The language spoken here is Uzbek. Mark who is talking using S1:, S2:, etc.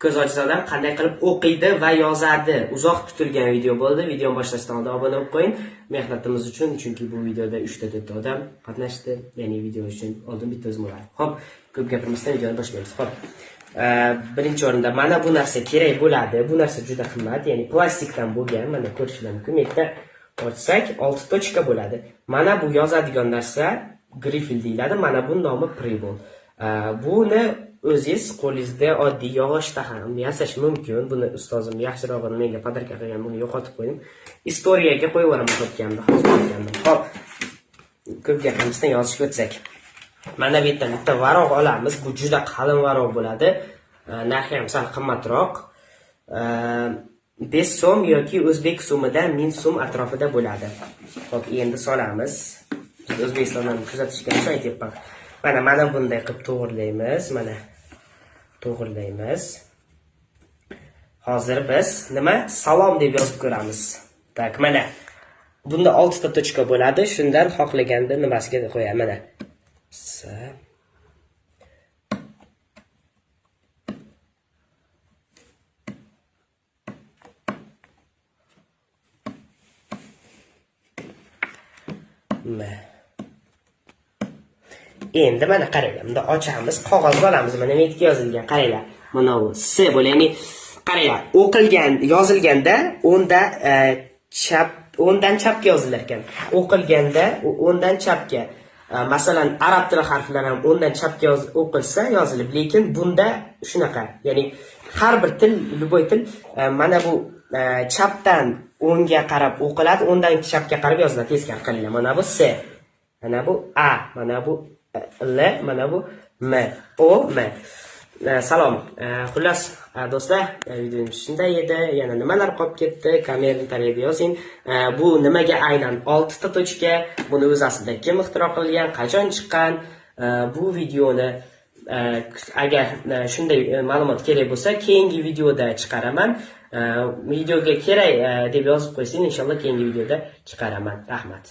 S1: ko'z ojiz odam qanday qilib o'qiydi va yozadi. Uzoq kutilgan video bo'ldi. Videoni boshlashdan oldin obuna bo'lib qo'ying. Mehnatimiz uchun, chunki bu videoda 3 ta 4 ta odam qatnashdi. Ya'ni video uchun oldin bitta o'zim bo'lardi. Xo'p, ko'p gapirmasdan videoni boshlaymiz. Xo'p. Birinchi o'rinda mana bu narsa kerak bo'ladi. Bu narsa juda qimmat, ya'ni plastikdan bo'lgan. Mana ko'rishlar mumkin. Yerda ochsak 6 tochka bo'ladi. Mana bu yozadigan narsa grifel deyiladi. Mana bu nomi Pribol. Buni o'zingiz qo'lingizda oddiy yog'ochda ham yasash mumkin. Buni ustozim yaxshirog'ini menga podarka qilgan, buni yo'qotib qo'ydim. Istoriyaga qo'yib yuboraman topganimda, hozir topgandim. Xo'p. Ko'p gapirmasdan yozishga o'tsak. Mana bu yerdan bitta varoq olamiz. Bu juda qalin varoq bo'ladi. Narxi ham sal qimmatroq. 5 so'm yoki o'zbek so'midan 1000 so'm atrofida bo'ladi. Xo'p, endi solamiz. Biz O'zbekistondan kuzatishga aytyapman. Mana bunday qilib to'g'irlaymiz. Mana to'g'irlaymiz. Hozir biz nima? Salom deb yozib ko'ramiz. Tak, mana. Bunda 6 ta tochka bo'ladi. Shundan xohlaganda nimasiga qo'yamiz. Mana. Endi mana qaranglar, bunda ochamiz, qog'ozni olamiz. Mana bu yerga yozilgan, qaranglar. Mana bu S bo'ladi, ya'ni qaranglar, yozilganda o'ngdan chapga yozilar ekan. O'qilganda o'ngdan chapga. Masalan, arab tili harflari ham o'ngdan chapga o'qilsa yozilib, lekin bunda shunaqa. Ya'ni har bir til, любой til mana bu chapdan o'ngga qarab o'qiladi, o'ngdan chapga qarab yoziladi. Teskari qaranglar. Mana bu S, mana bu A, mana bu L, mana bu M, O, M. Salom. Xullas, do'stlar, videomiz shunday edi. Yana nimalar qolib ketdi? Kommentariyada yozing. Bu nimaga aynan 6 ta tochka? Buni o'z aslida kim ixtiro qilgan, qachon chiqqan? Bu videoni agar shunday ma'lumot kerak bo'lsa, keyingi videoda chiqaraman. Videoga kerak deb yozib qo'ysang, inshaalloh keyingi videoda chiqaraman. Rahmat.